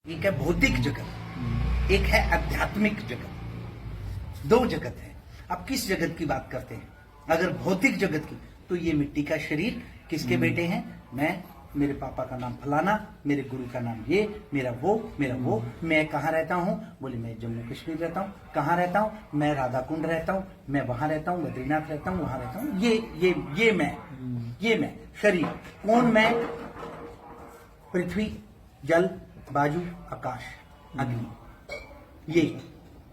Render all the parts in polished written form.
एक है भौतिक जगत, एक है आध्यात्मिक जगत। दो जगत है। अब किस जगत की बात करते हैं? अगर भौतिक जगत की, तो ये मिट्टी का शरीर किसके बेटे हैं? मैं, मेरे पापा का नाम फलाना, मेरे गुरु का नाम ये, मेरा वो। मैं कहाँ रहता हूँ? बोले मैं जम्मू कश्मीर रहता हूँ। कहाँ रहता हूँ? मैं राधा कुंड रहता हूँ, मैं वहां रहता हूँ, बद्रीनाथ रहता हूँ, वहां रहता हूँ। ये मैं शरीर। कौन मैं? पृथ्वी, जल, वायु, आकाश, अग्नि। ये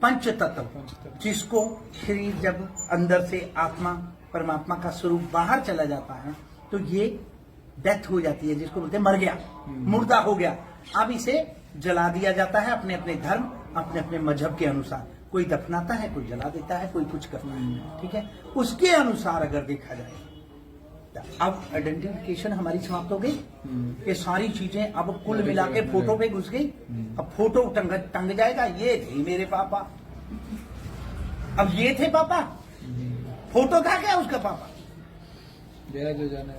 पंच तत्व, जिसको शरीर जब अंदर से आत्मा, परमात्मा का स्वरूप बाहर चला जाता है तो ये डेथ हो जाती है, जिसको बोलते हैं मर गया, मुर्दा हो गया। अब इसे जला दिया जाता है अपने अपने धर्म, अपने अपने मजहब के अनुसार। कोई दफनाता है, कोई जला देता है, कोई कुछ करता है। ठीक है, उसके अनुसार अगर देखा जाए, अब आइडेंटिफिकेशन हमारी समाप्त हो गई। ये सारी चीजें अब कुल मिला के फोटो पे घुस गई। अब फोटो टंग जाएगा, ये थे मेरे पापा, अब ये थे पापा। फोटो था क्या उसका पापा? जो जाने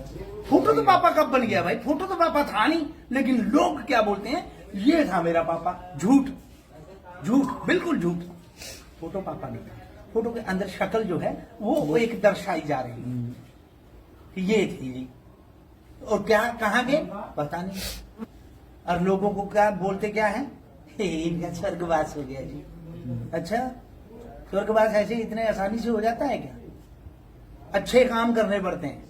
फोटो तो पापा कब बन गया भाई? फोटो तो पापा था नहीं, लेकिन लोग क्या बोलते हैं, ये था मेरा पापा। झूठ, बिल्कुल झूठ। फोटो पापा नहीं था। फोटो के अंदर शक्ल जो है वो एक दर्शाई जा रही है, ये थी जी। और क्या कहाँ गए पता नहीं। और लोगों को क्या बोलते क्या है, इनका स्वर्गवास हो गया जी। अच्छा, स्वर्गवास ऐसे इतने आसानी से हो जाता है क्या? अच्छे काम करने पड़ते हैं,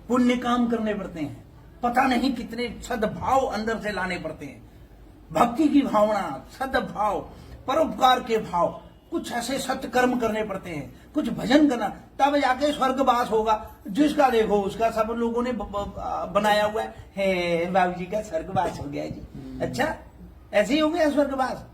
पुण्य काम करने पड़ते हैं, पता नहीं कितने सद्भाव अंदर से लाने पड़ते हैं। भक्ति की भावना, सद्भाव, परोपकार के भाव, कुछ ऐसे सत्कर्म करने पड़ते हैं, कुछ भजन करना, तब जाके स्वर्गवास होगा। जिसका देखो उसका सब लोगों ने बनाया हुआ है, बाबू जी का स्वर्गवास हो गया जी। अच्छा, ऐसे ही हो गया स्वर्गवास?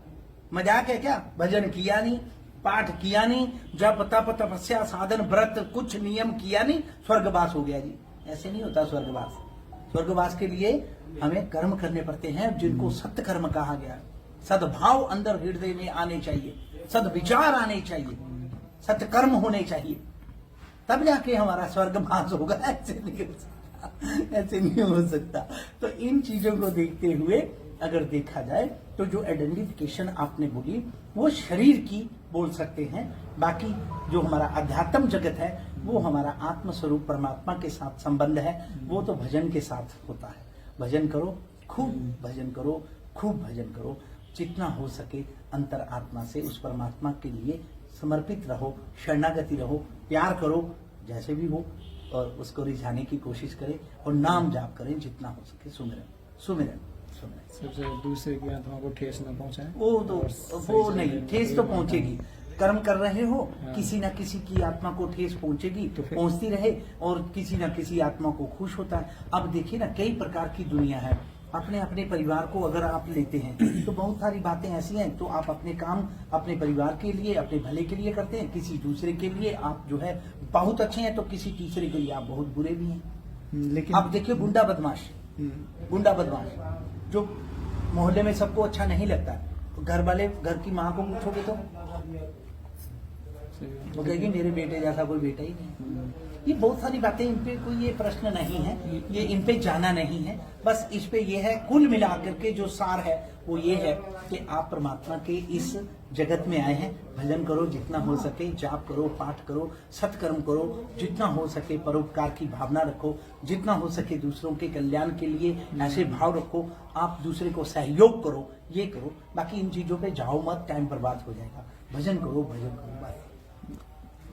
मजाक है क्या? भजन किया नहीं, पाठ किया नहीं, जप तप तपस्या साधन व्रत कुछ नियम किया नहीं, स्वर्गवास हो गया जी। ऐसे नहीं होता स्वर्गवास। स्वर्गवास के लिए हमें कर्म करने पड़ते हैं, जिनको सत्कर्म कहा गया। सद्भाव अंदर हृदय में आने चाहिए, सद्विचार आने चाहिए, सत्कर्म होने चाहिए, तब जाके हमारा स्वर्गवास होगा। ऐसे नहीं हो सकता, ऐसे नहीं हो सकता। तो इन चीजों को देखते हुए अगर देखा जाए तो जो आइडेंटिफिकेशन आपने बोली वो शरीर की बोल सकते हैं। बाकी जो हमारा अध्यात्म जगत है वो हमारा आत्म स्वरूप परमात्मा के साथ संबंध है, वो तो भजन के साथ होता है। भजन करो, खूब भजन करो, खूब भजन करो, जितना हो सके अंतर आत्मा से उस परमात्मा के लिए समर्पित रहो, शरणागति रहो, प्यार करो, जैसे भी हो, और उसको रिझाने की कोशिश करें और नाम जाप करें जितना हो सके। सुमिरन। सबसे दूसरे की आत्मा को ठेस न पहुंचाए। वो नहीं, ठेस तो पहुंचेगी। कर्म कर रहे हो, किसी न किसी की आत्मा को ठेस पहुंचेगी, तो पहुंचती रहे, और किसी न किसी आत्मा को खुश होता है। अब देखिए ना, कई प्रकार की दुनिया है। अपने अपने परिवार को अगर आप लेते हैं तो बहुत सारी बातें ऐसी हैं, तो आप अपने काम अपने परिवार के लिए, अपने भले के लिए करते हैं। किसी दूसरे के लिए आप जो है बहुत अच्छे हैं, तो किसी तीसरे के लिए आप बहुत बुरे भी हैं। लेकिन आप देखिए गुंडा बदमाश, जो मोहल्ले में सबको अच्छा नहीं लगता, तो घर की माँ को पूछोगे तो वो कहेगी मेरे बेटे जैसा कोई बेटा ही नहीं। ये बहुत सारी बातें, इन पे कोई ये प्रश्न नहीं है, ये इन पे जाना नहीं है। बस इस पे ये है, कुल मिलाकर के जो सार है वो ये है कि आप परमात्मा के इस जगत में आए हैं। भजन करो जितना हो सके, जाप करो, पाठ करो, सत्कर्म करो, जितना हो सके परोपकार की भावना रखो, जितना हो सके दूसरों के कल्याण के लिए ऐसे भाव रखो, आप दूसरे को सहयोग करो, ये करो। बाकी इन चीजों पे जाओ मत, टाइम बर्बाद हो जाएगा। भजन करो बस।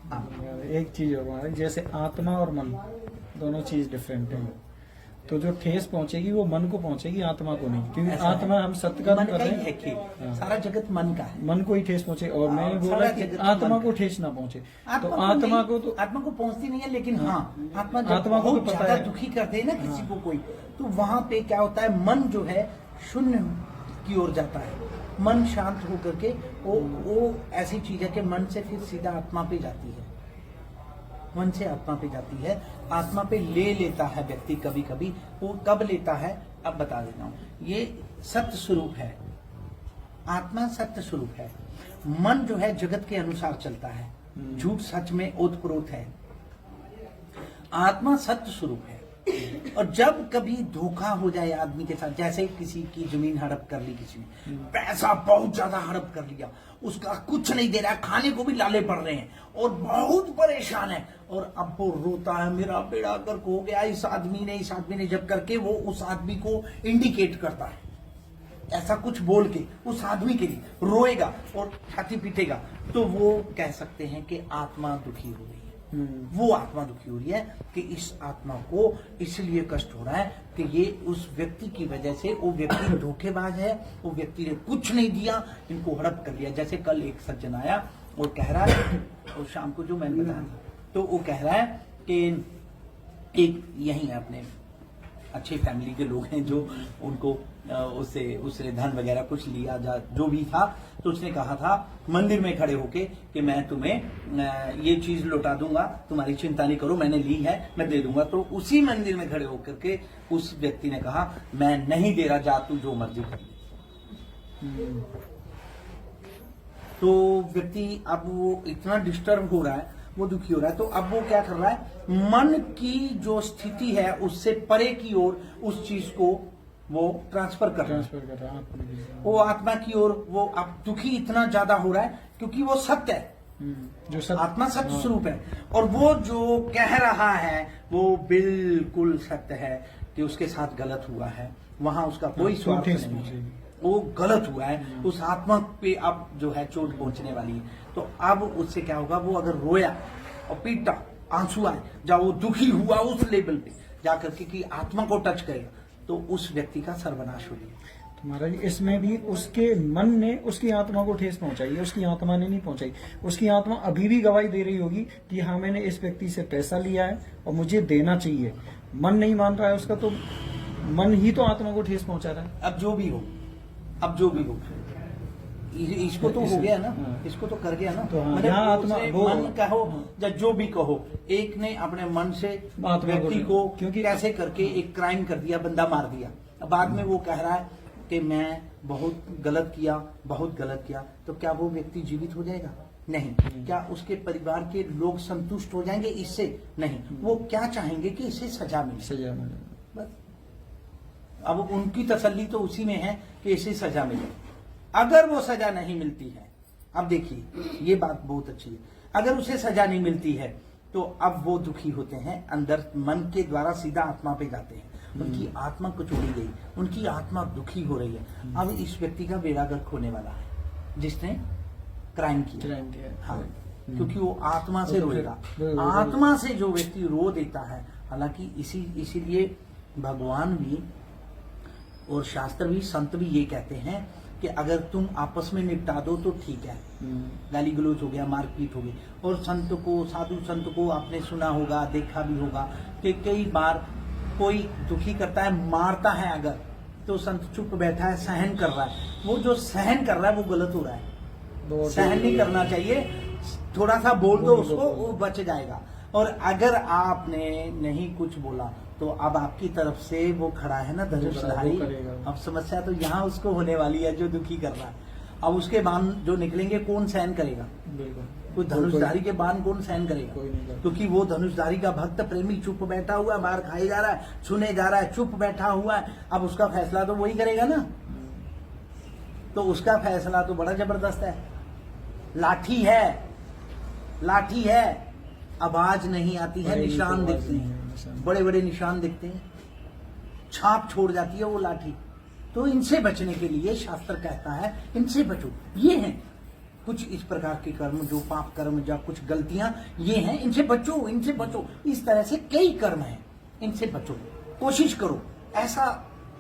एक चीज और, जैसे आत्मा और मन दोनों चीज डिफरेंट है, तो जो ठेस पहुंचेगी वो मन को पहुंचेगी, आत्मा को नहीं। क्योंकि आत्मा हम सत्कर्म कर रहे हैं, सारा जगत मन का है, मन को ही ठेस पहुंचे। और मैंने बोला कि आत्मा को ठेस ना पहुंचे, तो आत्मा को पहुंचती नहीं है। लेकिन हाँ, आत्मा को पता है, दुखी करते हैं ना किसी को कोई, तो वहां पे क्या होता है, मन जो है शून्य की ओर जाता है। मन शांत होकर के वो ऐसी चीज है कि मन से फिर सीधा आत्मा पे जाती है, मन से आत्मा पे जाती है, आत्मा पे ले लेता है व्यक्ति। कभी कभी वो कब लेता है, अब बता देता हूं। ये सत्य स्वरूप है, आत्मा सत्य स्वरूप है। मन जो है जगत के अनुसार चलता है, झूठ सच में ओतप्रोत है। आत्मा सत्य स्वरूप है, और जब कभी धोखा हो जाए आदमी के साथ, जैसे किसी की जमीन हड़प कर ली, किसी ने पैसा बहुत ज्यादा हड़प कर लिया, उसका कुछ नहीं दे रहा है, खाने को भी लाले पड़ रहे हैं और बहुत परेशान है, और अब वो रोता है मेरा बेड़ा गर्क हो गया इस आदमी ने जब करके वो उस आदमी को इंडिकेट करता है, ऐसा कुछ बोल के उस आदमी के लिए रोएगा और छाती पीटेगा, तो वो कह सकते हैं कि आत्मा दुखी हो रही है। वो आत्मा दुखी हो रही है कि इस आत्मा को इसलिए कष्ट हो रहा है कि ये उस व्यक्ति की वजह से, वो व्यक्ति धोखेबाज है, वो व्यक्ति ने कुछ नहीं दिया, इनको हड़प कर लिया। जैसे कल एक सज्जन आया और कह रहा है, और शाम को जो मैंने बताया, तो वो कह रहा है कि एक यही है अपने अच्छी फैमिली के लोग हैं जो उनको उससे धन वगैरह कुछ लिया जा जो भी था, तो उसने कहा था मंदिर में खड़े होके कि मैं तुम्हें ये चीज लौटा दूंगा, तुम्हारी चिंता नहीं करो, मैंने ली है, मैं दे दूंगा। तो उसी मंदिर में खड़े होकर के उस व्यक्ति ने कहा मैं नहीं दे रहा, जा तू जो मर्जी कर ले। तो व्यक्ति अब वो इतना डिस्टर्ब हो रहा है, वो दुखी हो रहा है, तो अब वो क्या कर रहा है, मन की जो स्थिति है उससे परे की ओर उस चीज को वो ट्रांसफर कर रहा है, वो आत्मा की ओर। वो अब दुखी इतना ज्यादा हो रहा है क्योंकि वो सत्य है, जो सत्य, आत्मा सत्य स्वरूप है, और वो जो कह रहा है वो बिल्कुल सत्य है कि उसके साथ गलत हुआ है, वहां उसका कोई स्वार्थ नहीं है, वो गलत हुआ है, उस आत्मा पे अब जो है चोट पहुंचने वाली है। तो अब उससे क्या होगा, वो अगर रोया और पीटा, आंसू आए, जब वो दुखी हुआ उस लेवल पे जाकर के कि आत्मा को टच करेगा, तो उस व्यक्ति का सर्वनाश हो गया। तो महाराज इसमें भी उसके मन ने उसकी आत्मा को ठेस पहुंचाई है, उसकी आत्मा ने नहीं पहुंचाई। उसकी आत्मा अभी भी गवाही दे रही होगी कि हाँ मैंने इस व्यक्ति से पैसा लिया है और मुझे देना चाहिए। मन नहीं मान रहा है उसका, तो मन ही तो आत्मा को ठेस पहुंचा रहा है। अब जो भी हो, इसको तो हो गया ना, इसको तो कर गया ना, तो मतलब आत्मा वो मन कहो या जो भी कहो, एक ने अपने मन से व्यक्ति को क्योंकि कैसे करके एक क्राइम कर दिया, बंदा मार दिया, बाद में वो कह रहा है कि मैं बहुत गलत किया, तो क्या वो व्यक्ति जीवित हो जाएगा? नहीं। क्या उसके परिवार के लोग संतुष्ट हो जाएंगे इससे? नहीं। वो क्या चाहेंगे कि इसे सजा मिले, बस। अब उनकी तसल्ली तो उसी में है कि इसे सजा मिले। अगर वो सजा नहीं मिलती है, अब देखिए ये बात बहुत अच्छी है, अगर उसे सजा नहीं मिलती है तो अब वो दुखी होते हैं, अंदर मन के द्वारा सीधा आत्मा पे जाते हैं, उनकी आत्मा कुचोड़ी गई, उनकी आत्मा दुखी हो रही है। अब इस व्यक्ति का बेड़ा गर्क होने वाला है जिसने क्राइम किया। हाँ, क्योंकि वो आत्मा से रोएगा। आत्मा से जो व्यक्ति रो देता है, हालांकि इसीलिए भगवान भी और शास्त्र भी, संत भी ये कहते हैं कि अगर तुम आपस में निपटा दो तो ठीक है, गाली गलौज हो गया, मारपीट हो गई। और साधु संत को आपने सुना होगा, देखा भी होगा कि कई बार कोई दुखी करता है, मारता है अगर, तो संत चुप बैठा है, सहन कर रहा है। वो जो सहन कर रहा है वो गलत हो रहा है, सहन नहीं करना चाहिए, थोड़ा सा बोल दो उसको, वो बच जाएगा। और अगर आपने नहीं कुछ बोला तो अब आपकी तरफ से वो खड़ा है ना धनुषधारी, अब समस्या तो यहाँ उसको होने वाली है जो दुखी कर रहा है। अब उसके बाण जो निकलेंगे कौन सहन करेगा? कोई धनुषधारी के बाण कौन सहन करेगा? क्योंकि वो धनुषधारी का भक्त प्रेमी चुप बैठा हुआ है, मार खाए जा रहा है, सुने जा रहा है, चुप बैठा हुआ है। अब उसका फैसला तो वही करेगा ना, तो उसका फैसला तो बड़ा जबरदस्त है। लाठी है, आवाज नहीं आती है, निशान दिखते हैं, बड़े बड़े निशान दिखते हैं, छाप छोड़ जाती है वो लाठी। तो इनसे बचने के लिए शास्त्र कहता है इनसे बचो। ये हैं कुछ इस प्रकार के कर्म, जो पाप कर्म या कुछ गलतियां ये हैं, इनसे बचो। इस तरह से कई कर्म हैं, इनसे बचो, कोशिश करो। ऐसा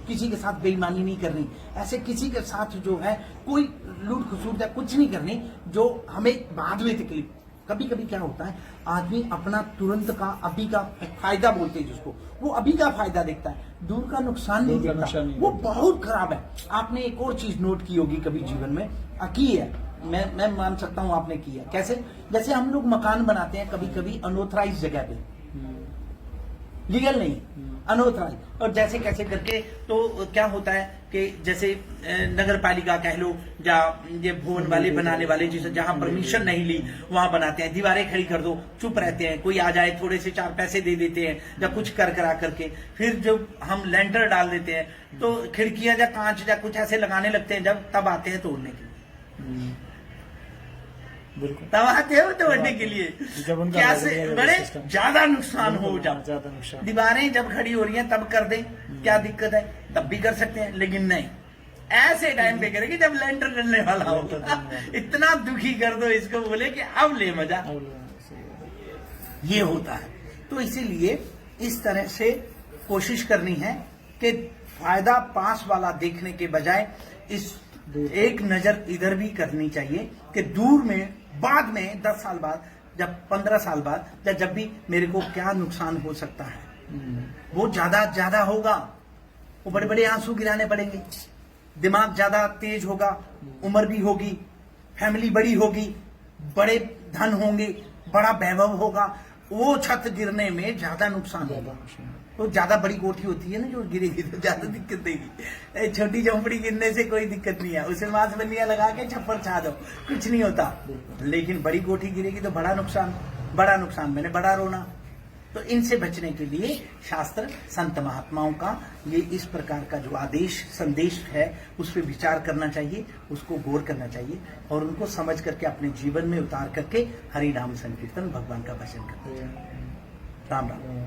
किसी के साथ बेईमानी नहीं करनी, ऐसे किसी के साथ जो है कोई लूट खसूट या कुछ नहीं करनी जो हमें बाद में तकलीफ। कभी कभी क्या होता है, आदमी अपना तुरंत का अभी का फायदा बोलते हैं जिसको, वो अभी का फायदा देखता है, दूर का नुकसान नहीं देखता। वो बहुत खराब है। आपने एक और चीज नोट की होगी कभी जीवन में, की है, मैं मान सकता हूं आपने की है। कैसे? जैसे हम लोग मकान बनाते हैं कभी कभी अनऑथराइज जगह पे, लीगल नहीं, अनऑथराइज। और जैसे कैसे करके तो क्या होता है कि जैसे नगर पालिका कह लो या ये भवन वाले बनाने वाले जिसे जहां परमिशन नहीं ली वहां बनाते हैं, दीवारें खड़ी कर दो, चुप रहते हैं, कोई आ जाए थोड़े से 4 पैसे दे देते हैं या कुछ कर करा करके, फिर जब हम लेंटर डाल देते हैं तो खिड़कियां या कांच या कुछ ऐसे लगाने लगते हैं, जब तब आते हैं तोड़ने के लिए, बिल्कुल तब आते हैं तोड़ने के लिए। जब उनका कैसे लगेगा बड़े सिस्टम। ज्यादा नुकसान हो बिल्कुल, जाए, ज्यादा नुकसान। दीवारें जब खड़ी हो रही हैं तब कर दें, क्या दिक्कत है, तब भी कर सकते हैं, लेकिन नहीं, ऐसे टाइम पे करेंगे जब लेंटर डलने वाला हो। लेंटर डलने वाला। इतना दुखी कर दो इसको, बोले कि अब ले मजा, ये होता है। तो इसीलिए इस तरह से कोशिश करनी है कि फायदा पास वाला देखने के बजाय इस एक नजर इधर भी करनी चाहिए कि दूर में बाद में 10 साल बाद, जब 15 साल बाद, या जब भी मेरे को क्या नुकसान हो सकता है, वो ज्यादा होगा, वो बड़े बड़े आंसू गिराने पड़ेंगे, दिमाग ज्यादा तेज होगा, उम्र भी होगी, फैमिली बड़ी होगी, बड़े धन होंगे, बड़ा वैभव होगा, वो छत गिरने में ज्यादा नुकसान होगा। तो ज्यादा बड़ी कोठी होती है ना जो गिरेगी तो ज्यादा दिक्कत देगी, छोटी झोंपड़ी गिरने से कोई दिक्कत नहीं है, उसे मांस बल्लियां लगा के छप्पर छा दो, कुछ नहीं होता। लेकिन बड़ी कोठी गिरेगी तो बड़ा नुकसान मैंने बड़ा रोना। तो इनसे बचने के लिए शास्त्र, संत महात्माओं का ये इस प्रकार का जो आदेश संदेश है उस पर विचार करना चाहिए, उसको गौर करना चाहिए और उनको समझ करके अपने जीवन में उतार करके हरि नाम संकीर्तन, भगवान का भजन करना चाहिए। राम राम।